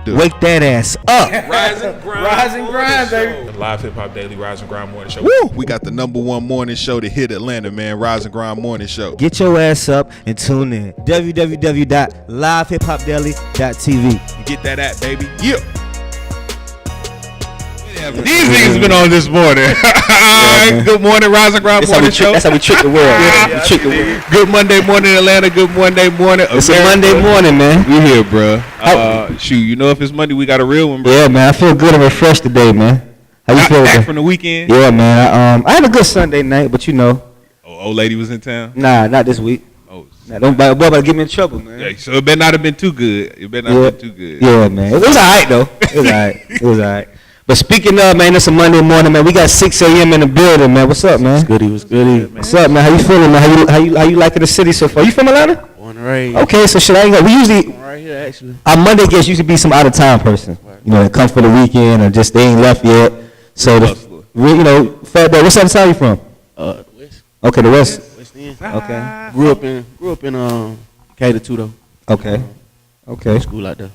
do? Wake that ass up. Rise and grind, baby. The Live Hip Hop Daily Rise and Grind Morning Show. Woo! We got the #1 morning show to hit Atlanta, man. Rise and Grind Morning Show. Get your ass up and tune in. www.livehiphopdaily.tv. Get that app, baby. Yeah. These niggas been on this morning. Good morning, Rise and Grind Morning Show. That's how we trick the world. We trick the world. Good Monday morning, Atlanta. Good Monday morning, It's a America. Monday morning, man. We here, bro. Shoot, you know if it's Monday, we got a real one, bro. Yeah, man. I feel good and refreshed today, man. How you feel? Back from the weekend. Yeah, man. I had a good Sunday night, but you know. Oh, old lady was in town. Nah, not this week. Oh, Nah, don't about to get me in trouble, man. yeah, so it better not have been too good. It better not have been too good. Yeah, man. It was alright though. It was alright. But speaking of, man, it's a Monday morning, man. We got 6 a.m. in the building, man. What's up, man? What's goody? What's up, man? How you feeling, man? How you liking the city so far? You from Atlanta? Born right. Okay, so shit, I ain't got. We usually Right here, actually. our Monday guests usually be some out of town person. You know, that come for the weekend or just they ain't left yet. So you know, fat boy, what side of town you from? The West. Okay, the West. West End. Okay. Grew up in Cater though. Okay. Okay. School out there.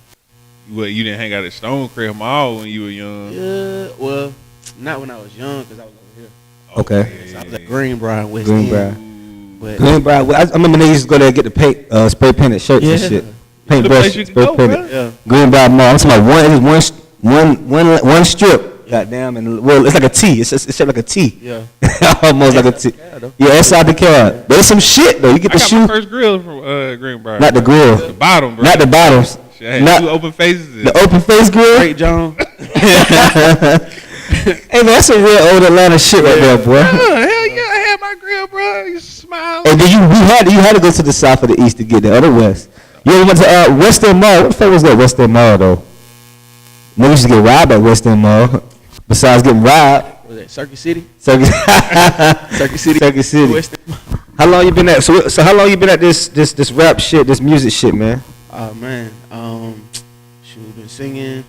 You didn't hang out at Stonecrest Mall when you were young. Yeah, well, not when I was young, because I was over here. Okay. So I was at Greenbrier, West Greenbrier. End. But Greenbrier. I remember they used to go there and get the paint, spray painted shirts and shit. Paint The brush, place you can spray go, painted. yeah, Greenbrier Mall. I'm talking about one strip. Goddamn, and well, it's like a T. It's shaped like a T. yeah. Almost like a T. Yeah, it's out the cab. There's some shit though. You get I the got shoe, my first grill from Greenbrier. not the grill, The bottom, bro. not the bottoms, Shit, I had not two open faces. the open face grill. Great John. Hey man, that's some real old Atlanta shit right there, boy. Hell yeah, I had my grill, bro. You smile. And then you had to go to the south or the east to get there, or the west. You ever went to West End Mall? What the fuck was that West End Mall though? Niggas used to get robbed at West End Mall. Besides getting robbed, Was that Circuit City? Circuit City. Circuit City. West End. How long you been at? So how long you been at this rap shit, this music shit, man? Oh man, shoot, been singing,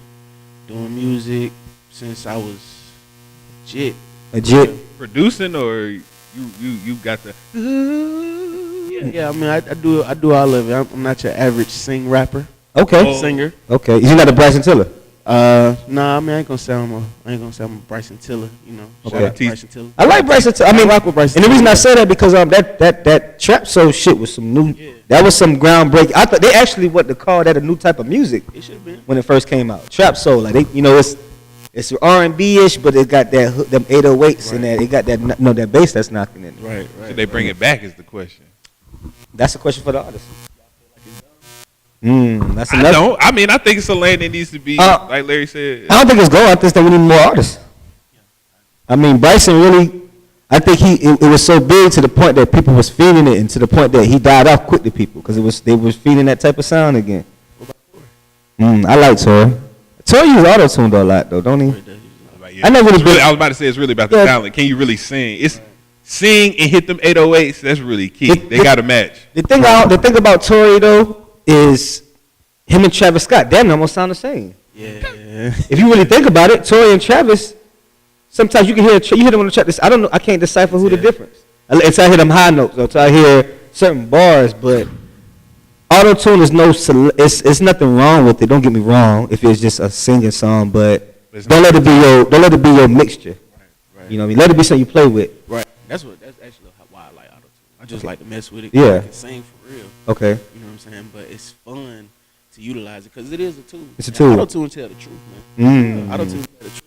doing music since I was legit. Legit. Producing or you got the. Yeah, I mean, I do all of it. I'm not your average rapper, Okay. singer. Okay. You not a Bryson Tiller? Nah, I mean, I ain't gonna say I'm Bryson Tiller, you know. Shout Okay. out to Bryson Tiller. I like Bryson Tiller. I mean, rock with Bryson and the reason Tiller. I say that because that trap soul shit was some new. Yeah. That was some groundbreaking. I thought they actually what to call that a new type of music It should have been. when it first came out. Trap soul, like they, you know, it's R&B ish, but it got that them 808s and that it got that bass that's knocking in. Right. Should they bring it back? Is the question. That's a question for the artist. That's I another. don't. I mean, I think it's a lane that needs to be, like Larry said. I don't think it's going. I think that we need more artists. I mean, Bryson really. I think it was so big to the point that people was feeding it, and to the point that he died off quick to people because they was feeding that type of sound again. I like Tory. Tory uses auto-tuned a lot though, don't he? I never really been. I was about to say it's really about the talent. Can you really sing? It's sing and hit them 808s. That's really key. They got to match. The thing about Tory though is him and Travis Scott. Damn, they almost sound the same. Yeah. If you really think about it, Tory and Travis. Sometimes you can hear you hear them on the track. I don't know. I can't decipher who the difference. Until I hear them high notes, or until I hear certain bars. But auto tune is it's nothing wrong with it. Don't get me wrong. If it's just a singing song, but don't let it be your mixture. Right. You know what I mean? Let it be something you play with. Right. That's actually why I like auto tune. I just like to mess with it. Yeah. I can sing for real. Okay. You know what I'm saying? But it's fun to utilize it because it is a tool. It's a tool. Auto tune tell the truth, man. Auto tune tell the truth.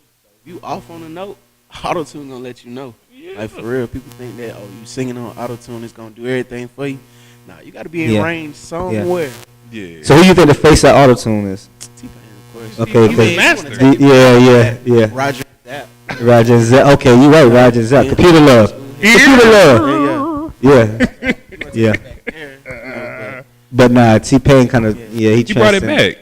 If you off on a note, auto tune gonna let you know. Yeah. Like for real, people think that you singing on auto tune is gonna do everything for you. Nah, you gotta be in range somewhere. Yeah. So who you think the face of auto tune is? T-Pain, of course. Okay, He's okay. a master. Yeah. Roger that. Roger Zell. Okay, you right. Roger Zell. Yeah. Computer love. Computer love. Yeah. But nah, T-Pain kind of he brought it back.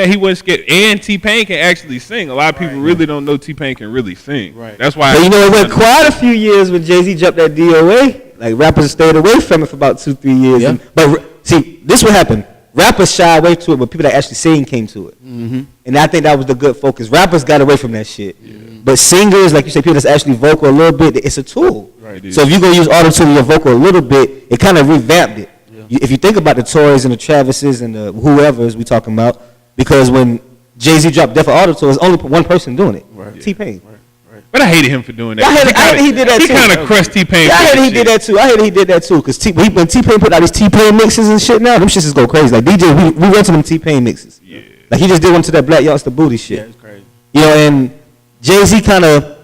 He wasn't scared. And T-Pain can actually sing. A lot of people really don't know T-Pain can really sing. Right. That's why. But you know, it went quite a few years when Jay-Z jumped that DOA. Like rappers stayed away from it for about 2-3 years. Yeah. But see, this what happened. Rappers shy away to it, but people that actually sing came to it. Mm-hmm. And I think that was the good focus. Rappers got away from that shit. But singers, like you say, people that's actually vocal a little bit, it's a tool. Right. So if you're going to use auto-tune in your vocal a little bit, it kind of revamped it. If you think about the Torys and the Travises and the whoever's we talking about, because when Jay-Z dropped Death for Auto Tune, there's only one person doing it. Right. T-Pain. Right. But I hated him for doing that. I hated he did that He too. kind of crushed T-Pain. Yeah, I for hated he shit. did that too. I hated he did that too. Cause when T-Pain put out his T-Pain mixes and shit now, them shits just go crazy. Like DJ, we went to them T-Pain mixes. Yeah. Like he just did one to that Black Youngster Booty shit. Yeah, it's crazy. You know, and Jay-Z kind of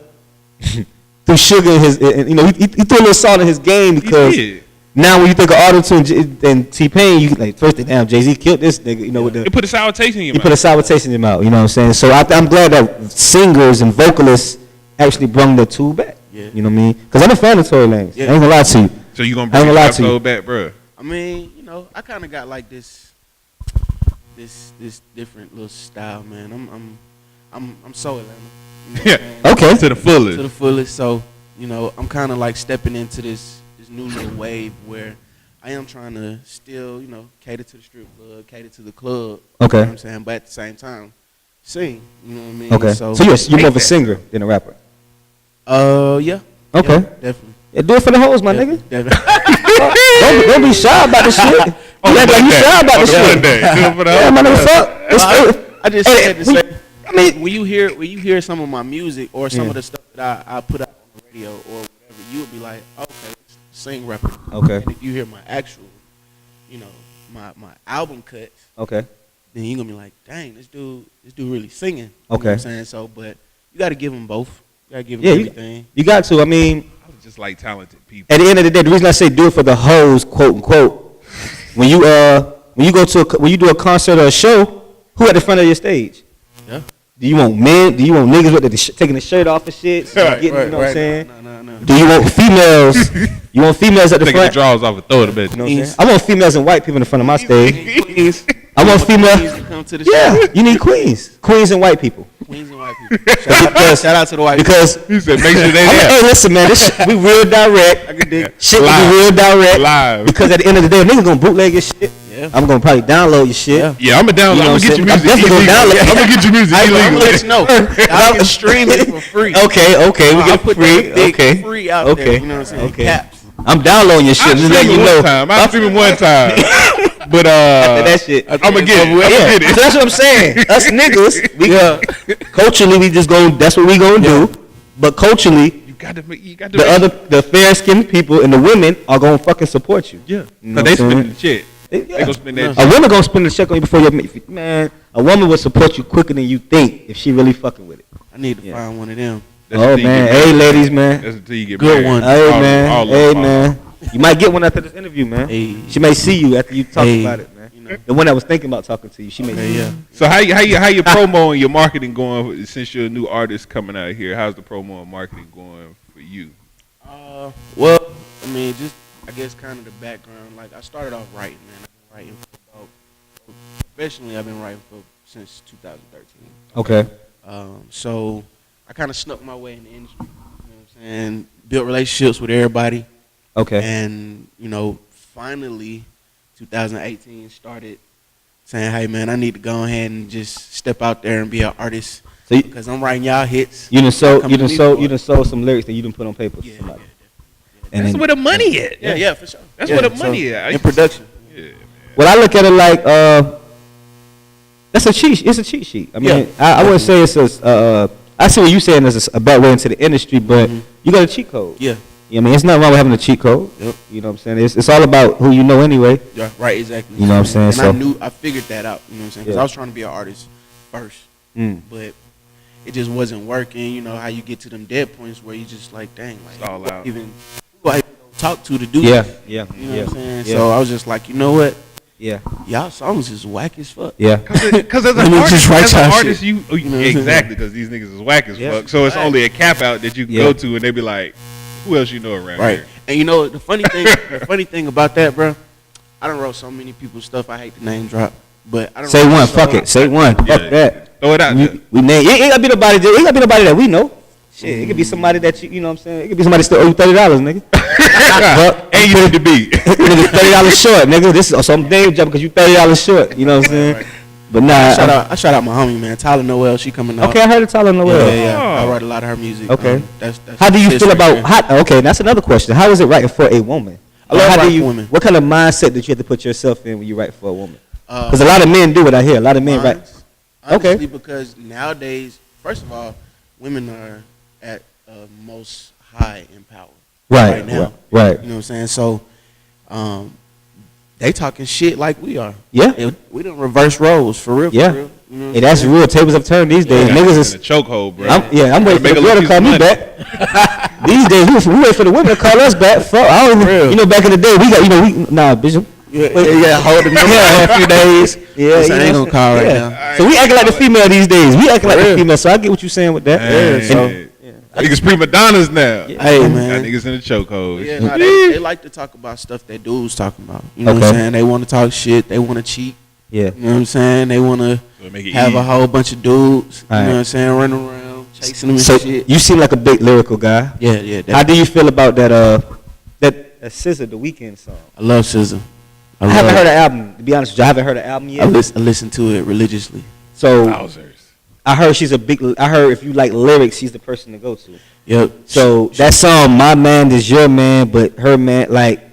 threw sugar in his, you know, he threw a little salt in his game because He did. now when you think of Auto-Tune and T-Pain, you like first damn Jay-Z killed this nigga, you know, with the It put a sour taste in your he mouth. put a sour taste in your mouth, you know what I'm saying? So I'm glad that singers and vocalists actually brung the two back. Yeah. You know what I mean? Because I'm a fan of Tory Lanez. Yeah. I ain't gonna lie to you. So you gonna I ain't bring gonna lie Trap to you. Soul back, bro? I mean, you know, I kind of got like this different little style, man. I'm so Atlanta. You know what I'm saying? Okay. To the fullest. To the fullest. So, you know, I'm kind of like stepping into this new little wave where I am trying to still, you know, cater to the strip club, cater to the club. Okay. You know what I'm saying? But at the same time, sing. You know what I mean? Okay. So you're more of a singer than a rapper. Yeah. Okay. Yeah, definitely. Yeah, do it for the hoes, my nigga. Definitely. Don't be shy about the shit. Oh, You act like you shy about the shit. Yeah, my nigga, fuck. I just Hey, said to say, I mean, when you hear some of my music or some of the stuff that I put out on the radio or whatever, you would be like, okay, sing rapper. Okay. And if you hear my actual, you know, my album cuts, okay. then you're gonna be like, dang, this dude really singing. You Okay. know what I'm saying? So, but you got to give them both. You got to give them Yeah, everything. You got to. I mean, I was just like talented people. at the end of the day, the reason I say do it for the hoes, quote unquote, when you do a concert or a show, who at the front of your stage? Yeah. Do you want men? Do you want niggas with taking the shirt off and shit? So Right, you know what I'm saying? No. Do you want females? You want females at the Taking the front? drawers off and throw it a bit. You know what I'm saying? I want females and white people in the front of my stage. Queens. I want female. Queens to come to the Yeah, show. you need queens and white people. Queens and white people. Shout out to the white people. Because He said, make sure they hey, there. listen, man, this shit, we real direct. I could dig. Shit will Live. be real direct. Live. Because at the end of the day, niggas gonna bootleg your shit. Yeah. I'm gonna probably download your shit. Yeah. Yeah, I'm gonna download. You know I'm what gonna get I'm your saying? music I'm definitely gonna illegally. download. I'm gonna get your music I'm gonna let illegally. you know. I can stream it for free. Okay, we I get put free. that big Okay, free out okay, there. You know what I'm saying? okay. Caps. I'm downloading your shit. I'm Just letting you know. I'm streaming one time. But That shit. I'm gonna get it. I'm Yeah, gonna get so it. that's what I'm saying. Us niggas, we culturally we just going. That's what we gonna do. But culturally, You got to. the fair skinned people and the women are gonna fucking support you. Yeah. You know Cause they what I'm spending the shit. They They gonna spend that. A woman gonna spend a check on you before you man. A woman will support you quicker than you think if she really fucking with it. I need to Yeah. find one of them. That's Oh until you man, get hey married. ladies, man. That's until you get Good married. one. Hey All- man, all of hey them. man. You might get one after this interview, man. Hey. She may see you after you talk Hey. about it, man. You know. The one that was thinking about talking to you, she may. Okay, yeah. So how your promo and your marketing going since you're a new artist coming out here? How's the promo and marketing going for you? Well, I mean, just I guess kind of the background. Like I started off writing, man. I've been writing for about professionally. I've been writing for since 2013. Okay. So I kind of snuck my way in the industry. You know what I'm saying? Built relationships with everybody, Okay. and you know, finally, 2018 started saying, "Hey, man, I need to go ahead and just step out there and be an artist So you, because I'm writing y'all hits." you done sold Come to me for it. some lyrics that you done put on paper. Yeah, for somebody. yeah, And That's then, where the money at. yeah, for sure. That's Yeah, where the money so, at. in production. Yeah. well, I look at it like that's a cheat. It's a cheat sheet. I mean, Yeah. I wouldn't say it's a. I see what you saying is a bad way into the industry, but you got a cheat code. Yeah, I mean, it's not wrong with having a cheat code. Yep. You know what I'm saying? It's all about who you know anyway. yeah, right, exactly. You know what I'm saying? And So- I figured that out. You know what I'm saying? Because Yeah. I was trying to be an artist first, Mm. but it just wasn't working. You know how you get to them dead points where you just like, dang, like It's all who out. even who I even talk to do Yeah, this? yeah, You know yeah, what I'm saying? yeah. So I was just like, you know what? yeah, Y'all songs is whack as fuck. yeah. Because as Let an me artist, just write as an y'all artist, shit. you know what I'm saying? exactly because these niggas is whack as Yeah. fuck. So it's Right. only a cap out that you can Yeah. go to, and they be like, "Who else you know around Right. here?" And you know the funny thing about that, bro, I done wrote so many people's stuff. I hate to name drop, but I don't Say one. Fuck it. Say one. Yeah. Fuck that. Throw it out there. We name. It ain't gotta be nobody. It ain't gotta be nobody that we know. Shit, it could be somebody that you know what I'm saying. It could be somebody still owe you $30, nigga. But And you need to be. nigga, $30 short, nigga. This is some damn job because you $30 short. You know what I'm saying? But nah. I shout out my homie, man, Tyler Noel. She coming out. Okay, I heard it Tyler Noel. Yeah. Oh. I write a lot of her music. Okay. That's How do you sis feel right about? there. Okay, that's another question. How is it writing for a woman? I love How do writing you? for women. What kind of mindset did you have to put yourself in when you write for a woman? Uh, Because a lot of men do it. I hear a lot of men write. Honestly, because nowadays, first of all, women are at most high in power right now. Right. You know what I'm saying? So, they talking shit like we are. Yeah. We done reverse roles for real. Yeah. For real. You know what And I'm that's saying? real. Tables have turned these days. Yeah, Niggas in is. a chokehold, bro. I'm waiting for Make the a girl to little call me piece back. These days, we wait for the women to call us back. Fuck, I don't even, you know, back in the day, we got, nah, Bishop. Hold the number Yeah. for a few days. Yeah, So I ain't gonna call right now. So we acting like the female these days. We acting like the real. female. So I get what you're saying with that. Man, so- niggas prima donnas now. Hey, Got man. niggas in the chokehold. Yeah, no, they like to talk about stuff that dudes talking about. You know what I'm Okay. saying? They want to talk shit. They want to cheat. Yeah. You know what I'm saying? They want to So make it have easy. a whole bunch of dudes. You Alright. know what I'm saying? Running around, chasing them and So shit. you seem like a big lyrical guy. Yeah. How do you feel about that? That SZA, the Weeknd song. I love SZA. I haven't heard the album. To be honest with you, I haven't heard the album I yet. listen to it religiously. So Wowzers. I heard she's a big. I heard if you like lyrics, she's the person to go to. Yep. So that song, "My Man Is Your Man," but her man, like,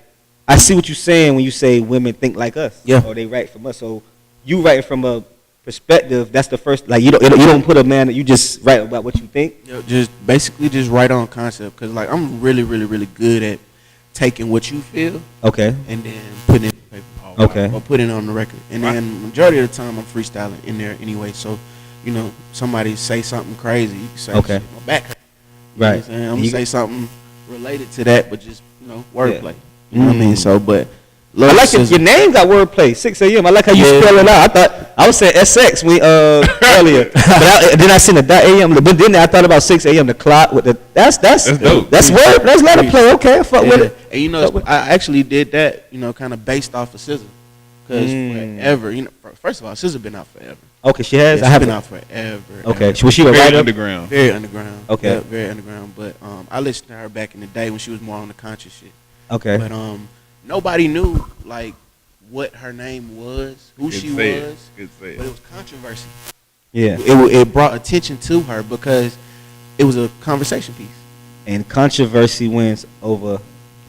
I see what you're saying when you say women think like us. Yeah. Or they write from us. So you writing from a perspective. That's the first. Like you don't put a man. You just write about what you think. Just basically just right on concept. Cause like I'm really good at taking what you feel Okay. and then putting it in paper. Okay. Or putting it on the record. And then majority of the time I'm freestyling in there anyway. So, you know, somebody say something crazy, you can say Okay. shit, my back hurt. You Right. know what I'm saying? I'm You- gonna say something related to that, but just, you know, wordplay. Yeah. You know what I mean? So, but I like it. Your name got wordplay. 6 a.m. I like how you Yeah. spell it out. I thought I was saying SX earlier, but then I seen the .am. But then I thought about 6 a.m. The clock with the that's dope. That's word. That's letter play. Okay, I fuck with it. And you know, I actually did that, you know, kind of based off of SZA. Because forever, you know, first of all, SZA been out forever. Okay, she has. Yeah, I she haven't. been out forever. Okay, ever. was she a Very writer? underground. Very underground. Okay. Yeah, very underground. But I listened to her back in the day when she was more on the conscious shit. Okay. But nobody knew like what her name was, who Good she say was. Good say But it was controversy. Yeah. It brought attention to her because it was a conversation piece. And controversy wins over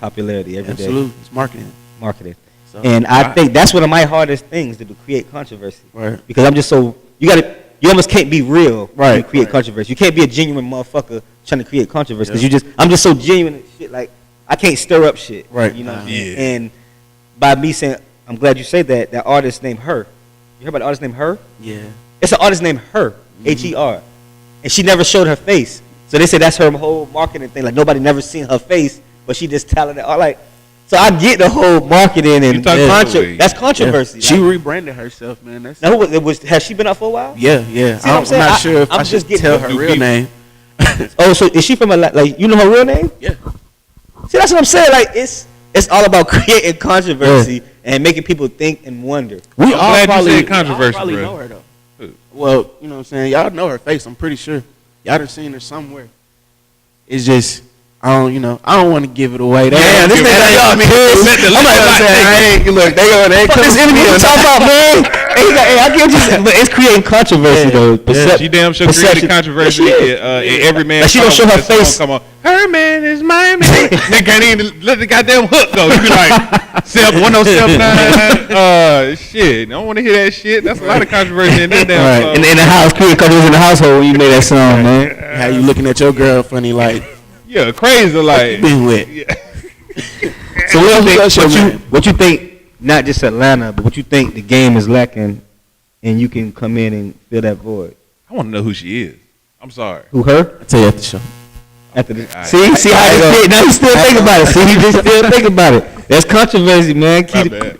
popularity every day. Absolutely, it's marketing. Marketing. So, And I think that's one of my hardest things to create controversy. right. Because I'm just so you almost can't be real when you Right, create right. controversy. You can't be a genuine motherfucker trying to create controversy because Yeah. I'm just so genuine and shit. Like I can't stir up shit. Right. You know. What I'm Yeah. saying? And by me saying, I'm glad you say that. That artist named Her. You heard about the artist named Her? Yeah. It's an artist named Her. Her. And she never showed her face. So they say that's her whole marketing thing. Like nobody never seen her face, but she just talented. Like, so I get the whole marketing and You talk controversy. that's controversy. She Like, rebranded herself, man. That's now, has she been out for a while? yeah. See what I'm saying? I'm not sure if I'm I just should getting tell the her new real people. name. Oh, so is she from a like you know her real name? Yeah. See, that's what I'm saying. Like it's all about creating controversy and making people think and wonder. We I'm all glad you probably, said controversy, we all probably bro. know her though. Who? Well, you know what I'm saying? Y'all know her face, I'm pretty sure. Y'all done seen her somewhere. It's just I don't want to give it away. Yeah, this nigga y'all look, they Fuck this enemy you talking about, man. I get what you saying, but it's creating controversy though. She damn sure created controversy. In every man. Like, she don't show her face. Come on, her man is my man. They can't even let the goddamn hook go. You be like, self 1079. Shit, I don't want to hear that shit. That's a lot of controversy in that damn song. In the house, creating controversy in the household when you made that song, man. How you looking at your girl funny like Yeah, crazy like. been with? Yeah. So what you think? Not just Atlanta, but what you think the game is lacking, and you can come in and fill that void. I want to know who she is. I'm sorry. Who her? I'll tell you at the show. After the, Alright. see how he did. Now you still think about it. See, he just still think about it. That's controversy, man. My bad.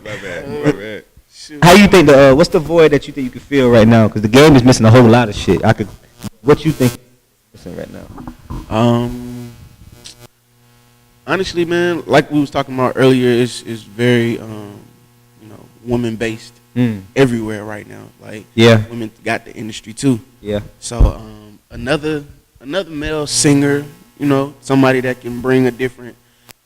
How you think what's the void that you think you can fill right now? Because the game is missing a whole lot of shit. What you think is missing right now? Honestly, man, like we was talking about earlier, it's very woman based everywhere right now. Like Yeah. women got the industry too. Yeah. So another male singer, somebody that can bring a different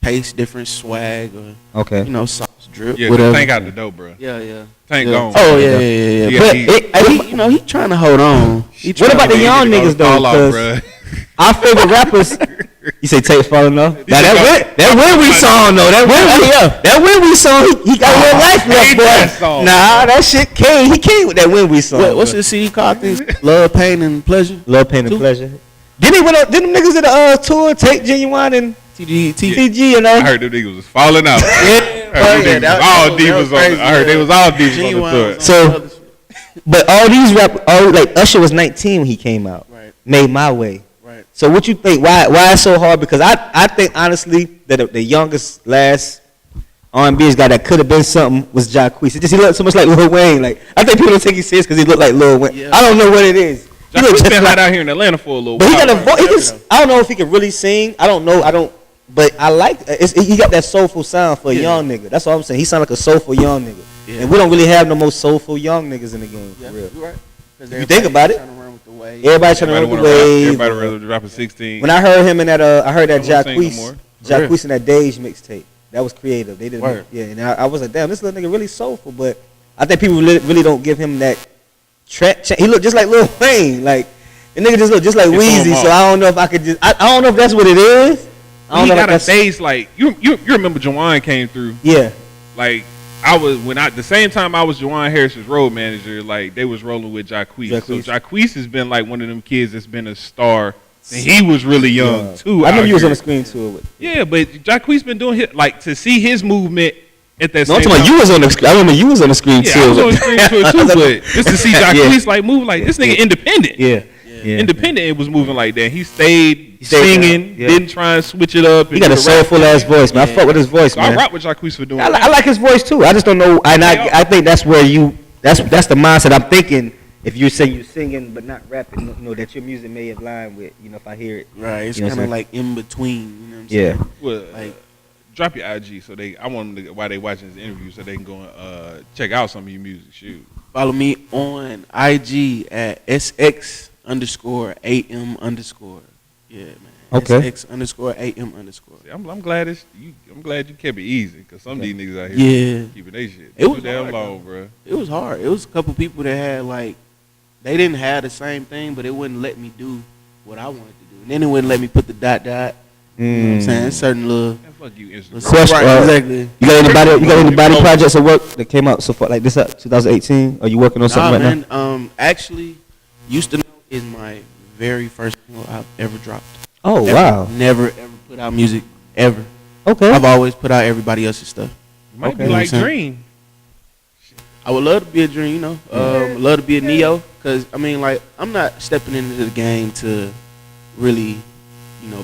taste, different swag, or Okay. sauce drip, Yeah, whatever. Tank out the dope, bro. Yeah. Tank Yeah. gone. Oh yeah. Yeah, But he- he trying to hold on. What about the young niggas though? Fall off, 'Cause bro. our favorite rappers, You say tapes falling off? Now that when we song though, that when we song, he got a little life left, boy. Nah, that shit came. He came with that when we song. What's the CD called? Things Love, Pain, and Pleasure. Love, Pain, and Pleasure. Didn't he went up? Didn't them niggas in the tour take Genuine and TG and I heard them niggas was falling out. I heard they was all divas on the tour. So, but all these like Usher was 19 when he came out. Right. Made My Way. Right. So what you think? Why it's so hard? Because I think honestly that the youngest last R&B guy that could have been something was Jacquees. He looked so much like Lil Wayne. Like I think people don't take him serious because he looked like Lil Wayne. Yeah. I don't know what it is. Jacquees been hot out here in Atlanta for a little but while. He got a voice. I don't know if he can really sing. I don't know. But I like he got that soulful sound for a young nigga. That's all I'm saying. He sound like a soulful young nigga. Yeah. And we don't really have no more soulful young niggas in the game. For real. You're right. If you think about it, everybody trying to run with the wave. Everybody rather drop a 16. When I heard him in that, I heard that Jacquees in that Dage mixtape. That was creative. They did, and I was like, damn, this little nigga really soulful. But I think people really don't give him that. He looked just like Lil Wayne. Like the nigga just looked just like Weezy. So I don't know if I could just. I don't know if that's what it is. He got a stage like you remember Juwan came through. Yeah. Like the same time I was Juwan Harris's road manager, like they was rolling with Jacquees. So Jacquees has been like one of them kids that's been a star. And he was really young too. I know he was on the screen tour with. Yeah, but Jacquees been doing like to see his movement at that same time. You was on the screen. I remember you was on the screen too. I was on the screen tour too, but just to see Jacquees like move like this nigga independent. Yeah. Independent, it was moving like that. He stayed singing, didn't try and switch it up. He got a soulful ass voice, man. I fuck with his voice, man. I rock with Jacquees for doing that. I like his voice too. I just don't know, and I think that's where that's the mindset I'm thinking. If you're saying you're singing but not rapping, that your music may align with, if I hear it. Right, it's kind of like in between. You know what I'm saying? Well, like, drop your IG so I want them to, while they watching this interview, so they can go and check out some of your music. Shoot. Follow me on IG at SX_AM_. Yeah, man. Okay. SX_AM_. See, I'm glad I'm glad you kept it easy because some of these niggas out here keeping their shit. It was damn hard, long, bro. It was hard. It was a couple people that had like they didn't have the same thing, but it wouldn't let me do what I wanted to do. And then it wouldn't let me put the dot. You know what I'm saying? Certain little. Fuck you, Instagram. Question, exactly. You got anybody projects of work that came out so far like this 2018? Are you working on something right now? Actually, Used to Know is my very first single I've ever dropped. Oh, wow. Never ever put out music ever. Okay. I've always put out everybody else's stuff. Might be like Dream. I would love to be a Dream, love to be a Neo, because I mean, like, I'm not stepping into the game to really,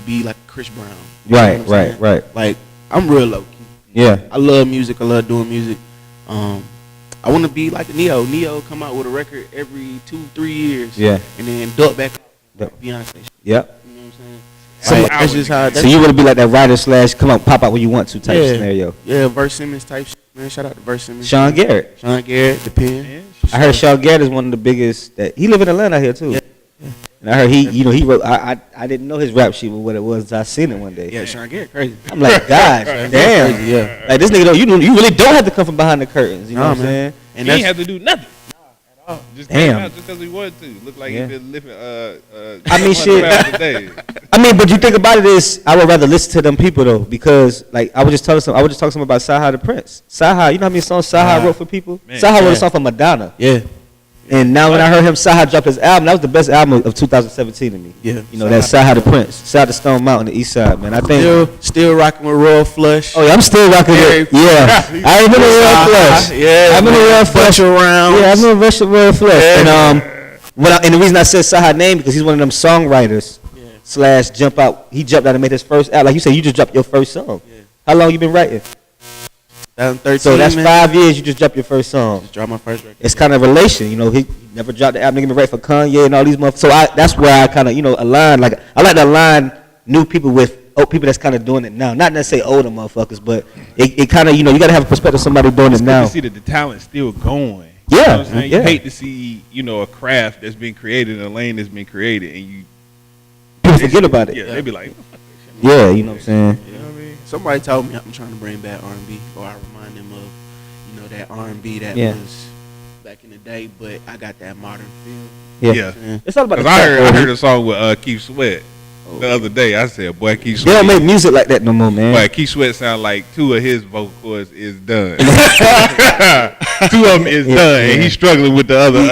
be like Chris Brown. Right. Like, I'm real low key. Yeah. I love music. I love doing music. I want to be like a Neo. Neo come out with a record every 2-3 years. Yeah. And then duck back like Beyonce. Yep. You know what I'm saying? That's just how. So you want to be like that writer / come out, pop out when you want to type scenario. Yeah, Verse Simmons type shit, man. Shout out to Verse Simmons. Sean Garrett, The Pen. I heard Sean Garrett is one of the biggest. That he live in Atlanta here too. Yeah. And I heard he wrote. I didn't know his rap sheet was what it was. I seen it one day. Yeah, Sean Garrett crazy. I'm like, God damn. Crazy, yeah. Like this nigga, you really don't have to come from behind the curtains. You know what I'm saying? And he ain't have to do nothing. Just damn. Came out just because he wanted to. Looked like he been living. I mean, shit. I mean, but you think about it is, I would rather listen to them people though, because like I was just talking to some about Saha the Prince. Saha, you know how many songs Saha wrote for people? Man, Saha wrote a song for Madonna. Yeah. And now when I heard him, Saha drop his album, that was the best album of 2017 to me. Yeah. That Saha the Prince. Shout out to Stone Mountain, the East Side, man. I think still rocking with Royal Flush. Oh yeah, I'm still rocking it. Yeah. I remember Royal Flush. Yeah. I remember Royal Flush around. Yeah, I remember Royal Flush. Yeah. And the reason I said Saha name because he's one of them songwriters / jump out. He jumped out and made his first album. Like you said, you just dropped your first song. Yeah. How long you been writing? 2013. So that's 5 years. You just dropped your first song. Just dropped my first record. It's kind of relation, he never dropped the album. Nigga been writing for Kanye and all these motherfuckers. So that's where I kind of align. Like I like to align new people with people that's kind of doing it now. Not necessarily older motherfuckers, but it kind of you got to have a perspective of somebody doing it now. You see that the talent's still going. Yeah, you know what I'm saying? You hate to see a craft that's been created, a lane that's been created, and people forget about it. Yeah, they be like, yeah, you know what I'm saying. You know what I mean? Somebody told me I'm trying to bring back R&B, or I remind them of that R&B that was back in the day, but I got that modern feel. Yeah. Yeah. It's all about. I heard a song with Keith Sweat. the other day. I said, boy, Keith They don't Sweat. make music like that no more, man. Boy, Keith Sweat sound like 2 of his vocal cords is done. 2 of them is done, and he's struggling with the other one,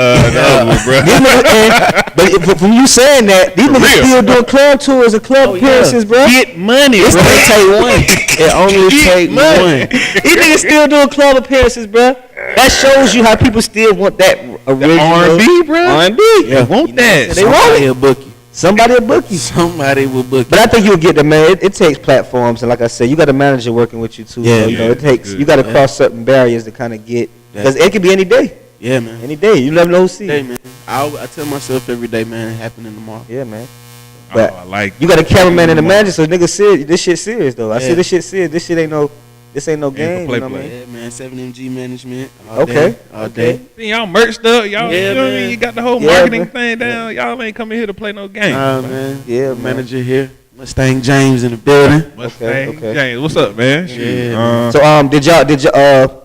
bro. These niggas, but from you saying that, these niggas real. still doing club tours and club appearances, bro. Get money, It's bro. gonna take one. It only take one. These niggas still doing club appearances, bro. That shows you how people still want that original R&B, bro. R&B. Yeah. Want that? They want it. Somebody will book you. Somebody will book you. Somebody will book But you. I think you'll get the man. It takes platforms, and like I said, you got a manager working with you too. Yeah, so, you know, yeah, it takes. good. You got to Yeah. cross certain barriers to kind of get, because Yeah. it could be any day. Yeah, man. Any day. You never know who's see. Hey, man. I tell myself every day, man, it happening tomorrow. Yeah, man. Oh, But I like you got a cameraman and a manager, so niggas serious. This shit serious though. I Yeah. see this shit serious. This shit ain't no. This ain't no game. play, You know what I play. mean? Yeah, man. 7MG management. Okay. All Okay. day. See, y'all merched up. Y'all, Yeah, you know what I man. mean? You got the whole Yeah, marketing man. thing down. Y'all ain't coming here to play no game. Man. Yeah, man. Manager here. Mustang James in the building. Mustang okay. James, what's up, man? Yeah, Shoot, So did y'all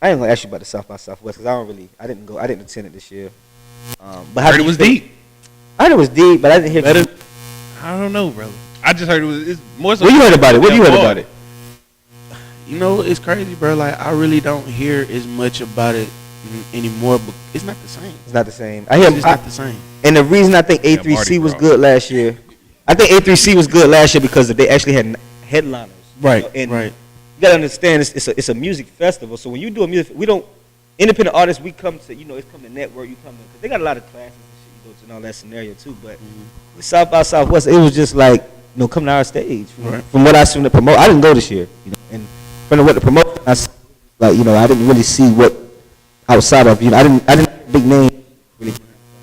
I ain't gonna ask you about the South by Southwest because I didn't attend it this year. But how heard did it you was feel? deep. I heard it was deep, but I didn't hear. Better. I don't know, brother. I just heard it was. It's more so. What you heard about it? What you heard about it? You know, it's crazy, bro. Like, I really don't hear as much about it anymore, but it's not the same. It's not the same. I hear. It's not the same. And the reason I think Yeah, A3C Mardi was Gras. good last year, I think A3C was good last year because they actually had headliners. Right, And right. you gotta understand, it's a music festival. So when you do a music, we don't independent artists. We come to it's come to network. You come to because they got a lot of classes and shit you go to and all that scenario too. But with South by Southwest, it was just like come to our stage. Right. From what I saw from the promote, I didn't go this year. And from what the promote, I didn't really see what outside of I didn't big name really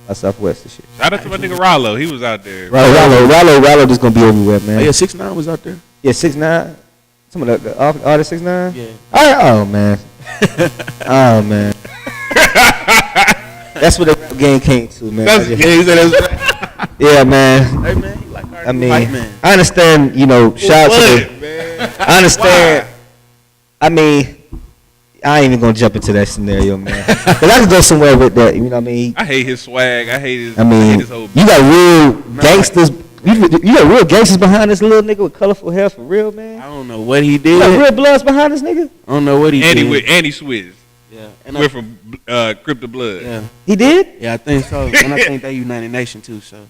by Southwest this year. Shout out to my nigga Rollo. He was out there. Rallo just gonna be everywhere, man. Oh, yeah, 6ix9ine was out there. Yeah, 6ix9ine. Some of the artists 6ix9ine. Yeah. Oh man. Oh man. That's what the rap game came to, man. Yeah, man. Hey, man, you like Cardi I B? mean, Hype man. I understand. Shout out to the. I understand. I mean, I ain't even gonna jump into that scenario, man. But I can go somewhere with that. You know what I mean? I hate his swag. I hate his. I I mean, hate his whole. you got real gangsters. You got real gangsters behind this little nigga with colorful hair for real, man. I don't know what he You did. got real bloods behind this nigga. I don't know what he Andy did. with Andy Swizz. Yeah. And We're from Crypto Blood. yeah. He did. Yeah, I think so. And I think they United Nation too, so.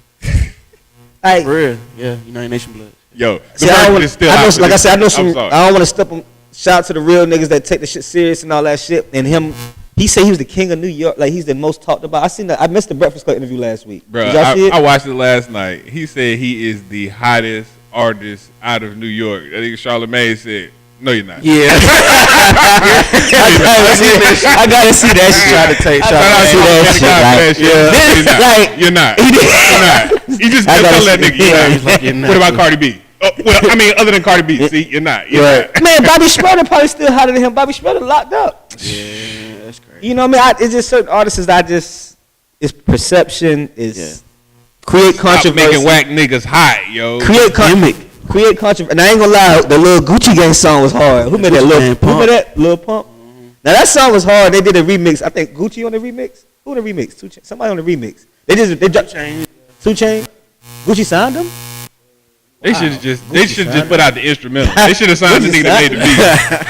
Like, For real. Yeah, United Nation blood. Yo, the see, I market don't is still I know, out for like I this said, I know shit. some. I'm I sorry. don't want to step on. Shout out to the real niggas that take the shit serious and all that shit. And him, he said he was the king of New York. Like he's the most talked about. I seen that. I missed the Breakfast Club interview last week. Bro, Did y'all see it? I watched it last night. He said he is the hottest artist out of New York. I think Charlamagne said, "No, you're not." Yeah. I gotta see that shit. Try to take I shots. gotta see that shit. Like, You're not. You're not. You're not. You just I tell gotta that see- nigga. You're yeah, not. he's like, you're not. What about Cardi B? Oh, well, I mean, other than Cardi B, see, you're not. You're not. man, Bobby Schmurda probably still hotter than him. Bobby Schmurda locked up. Yeah, that's crazy. You know what I mean? It's just certain artists that it's perception, is create Stop controversy. making whack niggas hot, yo. Create controversy. And I ain't gonna lie, the little Gucci Gang song was hard. Who made that? Gucci Lil Gang Who Pump. made that? Lil Pump. Now that song was hard. They did a remix. I think Gucci on the remix. Who on the remix? 2 Chainz. Somebody on the remix. They dropped 2 Chainz. Gucci signed them. They should have just put out the instrumental. They should have signed the nigga that made the beat.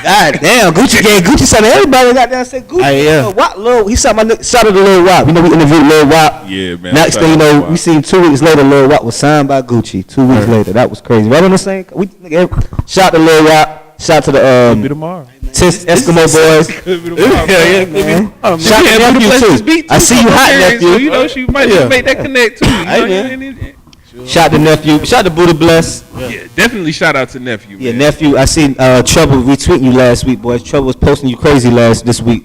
God damn, Gucci Gang. Gucci signed everybody. Got down and said Gucci. Yeah. Lil, he signed my nigga. Shout out to Lil Wop. You know we interviewed Lil Wop. Yeah, man. Next thing you know, we seen 2 weeks later, Lil Wop was signed by Gucci. 2 weeks later, that was crazy. Right on the same. Shout out to Lil Wop. Shout out to the tomorrow. Tis Eskimo Boys. Could be tomorrow. Man. Oh, man. Shout out to nephew too. I see you hot, nephew. So you know she might just make that connect too. You know, man. Shout out to nephew. Shout out to Buddha Bless. yeah, definitely shout out to nephew. Yeah, man. nephew. I seen Trouble retweeting you last week, boys. Trouble was posting you crazy last week.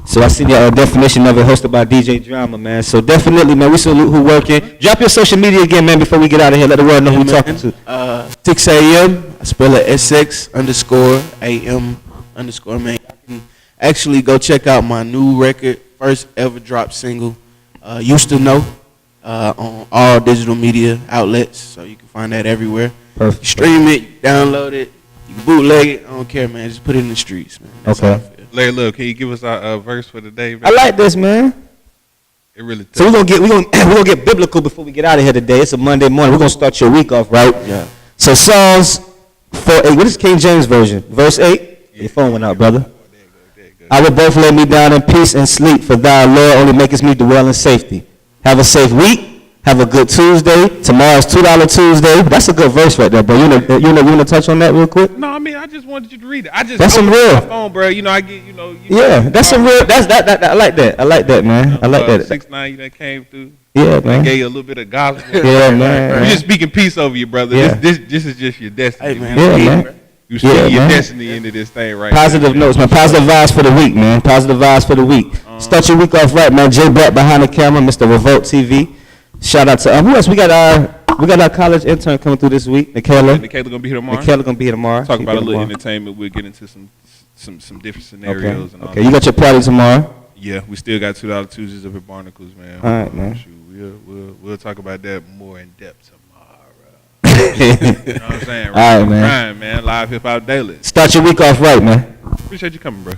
So I seen your definition of it, hosted by DJ Drama, man. So definitely, man, we salute who working. Drop your social media again, man, before we get out of here. Let the world know who we talking to. 6 a.m. I spell it SX_AM_, man. You can actually go check out my new record, first ever drop single, Used to Know, on all digital media outlets. So you can find that everywhere. Perfect. Stream it, you download it, you can bootleg it. I don't care, man. Just put it in the streets, man. That's Okay. how I feel. Larry, look, can you give us our verse for the day, man? I like this, man. It really. So we're gonna get biblical before we get out of here today. It's a Monday morning. We're gonna start your week off right. Yeah. So Psalms 4:8. What is King James version? Verse 8. Your phone went out, brother. I will both lay me down in peace and sleep, for thou, Lord, only makest me dwell in safety. Have a safe week. Have a good Tuesday. Tomorrow's $2 Tuesday. That's a good verse right there, bro. You want to touch on that real quick? No, I mean, I just wanted you to read it. I just That's some opened real. my phone, bro. You know, I get, Yeah, that's some real. That. I like that. I like that, man. I like that. 6ix9ine, you that came through. Yeah, I man. gave you a little bit of gospel. Yeah, man. We're just speaking peace over you, brother. Yeah. This is just your destiny. Hey, man. Yeah, man. You speaking Yeah, your man. destiny into this thing right Positive now. notes, man. Positive vibes for the week, man. Positive vibes for the week. Start your week off right, man. Jay Black behind the camera, Mr. Revolt TV. Shout out to who else? We got our college intern coming through this week, Nikayla. Nikayla gonna be here tomorrow. Nikayla gonna be here tomorrow. Talk She about a be little tomorrow. entertainment. We'll get into some different Okay. scenarios and all Okay. that. You got your party tomorrow. Yeah, we still got $2 Tuesdays up at Barnacles, man. All right, man. Shoot, we'll talk about that more in depth tomorrow. You know what I'm saying? All right, man. Ryan, man. Live Hip Hop Daily. Start your week off right, man. Appreciate you coming, bro.